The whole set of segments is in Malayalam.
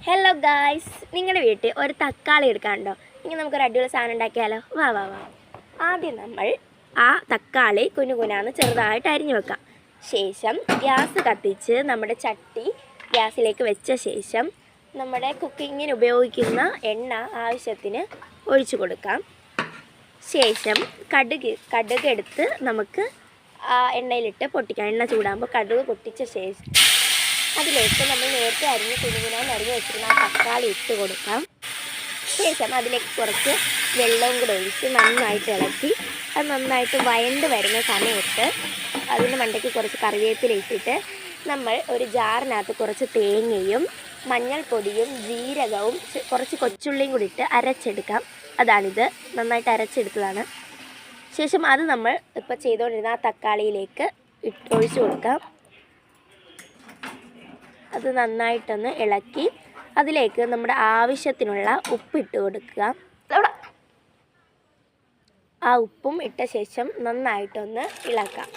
ഹലോ ഗായ്സ്, നിങ്ങളുടെ വീട്ടിൽ ഒരു തക്കാളി എടുക്കാനുണ്ടോ? ഇനി നമുക്കൊരു അടിപൊളി സാധനം ഉണ്ടാക്കിയാലോ? വാ വാ വാ. ആദ്യം നമ്മൾ ആ തക്കാളി കുനുകുനാന്ന് ചെറുതായിട്ട് അരിഞ്ഞു വെക്കാം. ശേഷം ഗ്യാസ് കത്തിച്ച് നമ്മുടെ ചട്ടി ഗ്യാസിലേക്ക് വെച്ച ശേഷം നമ്മുടെ കുക്കിങ്ങിന് ഉപയോഗിക്കുന്ന എണ്ണ ആവശ്യത്തിന് ഒഴിച്ചു കൊടുക്കാം. ശേഷം കടുക് എടുത്ത് നമുക്ക് ആ എണ്ണയിലിട്ട് പൊട്ടിക്കാം. എണ്ണ ചൂടാകുമ്പോൾ കടുക് പൊട്ടിച്ച ശേഷം അതിലേക്ക് നമ്മൾ നേരത്തെ കുനുകുനാന്ന് അരിഞ്ഞ് വെച്ചിരുന്ന ആ തക്കാളി ഇട്ട് കൊടുക്കാം. ശേഷം അതിലേക്ക് കുറച്ച് വെള്ളവും കൂടെ ഒഴിച്ച് നന്നായിട്ട് ഇളക്കി അത് നന്നായിട്ട് വഴണ്ട് വരുന്ന സമയത്ത് അതിൻ്റെ മണ്ടയ്ക്ക് കുറച്ച് കറിവേപ്പില ഇട്ടിട്ട് നമ്മൾ ഒരു ജാറിനകത്ത് കുറച്ച് തേങ്ങയും മഞ്ഞൾപ്പൊടിയും ജീരകവും കുറച്ച് കൊച്ചുള്ളിയും കൂടി ഇട്ട് അരച്ചെടുക്കാം. അതാണിത്, നന്നായിട്ട് അരച്ചെടുത്തതാണ്. ശേഷം അത് നമ്മൾ ഇപ്പോൾ ചെയ്തുകൊണ്ടിരുന്ന ആ തക്കാളിയിലേക്ക് ഒഴിച്ചു കൊടുക്കാം. അത് നന്നായിട്ടൊന്ന് ഇളക്കി അതിലേക്ക് നമ്മുടെ ആവശ്യത്തിനുള്ള ഉപ്പിട്ട് കൊടുക്കുക. ആ ഉപ്പും ഇട്ട ശേഷം നന്നായിട്ടൊന്ന് ഇളക്കാം.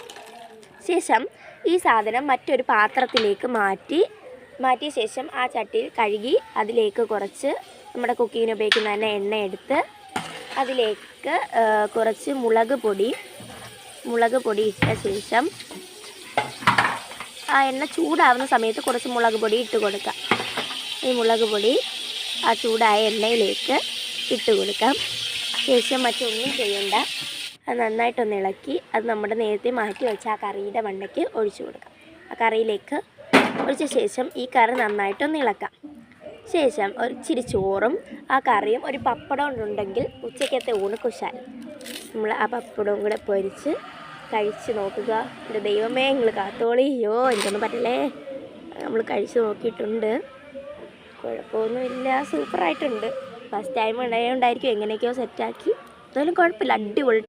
ശേഷം ഈ സാധനം മറ്റൊരു പാത്രത്തിലേക്ക് മാറ്റിയ ശേഷം ആ ചട്ടിയിൽ കഴുകി അതിലേക്ക് കുറച്ച് നമ്മുടെ കുക്കിങ്ങിന് ഉപയോഗിക്കുന്ന തന്നെ എണ്ണ എടുത്ത് അതിലേക്ക് കുറച്ച് മുളക് പൊടി ഇട്ട ശേഷം ആ എണ്ണ ചൂടാവുന്ന സമയത്ത് കുറച്ച് മുളക് പൊടി ഇട്ട് കൊടുക്കാം. ഈ മുളക് പൊടി ആ ചൂടായ എണ്ണയിലേക്ക് ഇട്ട് കൊടുക്കാം. ശേഷം മറ്റൊന്നും ചെയ്യണ്ട, അത് നന്നായിട്ടൊന്ന് ഇളക്കി അത് നമ്മുടെ നേരത്തെ മാറ്റി വെച്ച ആ കറിയുടെ മണ്ടയ്ക്ക് ഒഴിച്ചു കൊടുക്കാം. ആ കറിയിലേക്ക് ഒഴിച്ച ശേഷം ഈ കറി നന്നായിട്ടൊന്ന് ഇളക്കാം. ശേഷം ഒരു ഇച്ചിരി ചോറും ആ കറിയും ഒരു പപ്പടം ഉണ്ടെങ്കിൽ ഉച്ചക്കത്തെ ഊണ് കുശാൽ. നമ്മൾ ആ പപ്പടവും കൂടെ പൊരിച്ച് കഴിച്ച് നോക്കുക. എൻ്റെ ദൈവമേ, നിങ്ങൾ കാത്തോളിയോ, എനിക്കൊന്നും പറ്റില്ലേ. നമ്മൾ കഴിച്ച് നോക്കിയിട്ടുണ്ട്, കുഴപ്പമൊന്നുമില്ല, സൂപ്പറായിട്ടുണ്ട്. ഫസ്റ്റ് ടൈം ഉണ്ടായതുകൊണ്ടായിരിക്കും എങ്ങനെയൊക്കെയോ സെറ്റാക്കി. എന്തായാലും കുഴപ്പമില്ല, അടിപൊളി.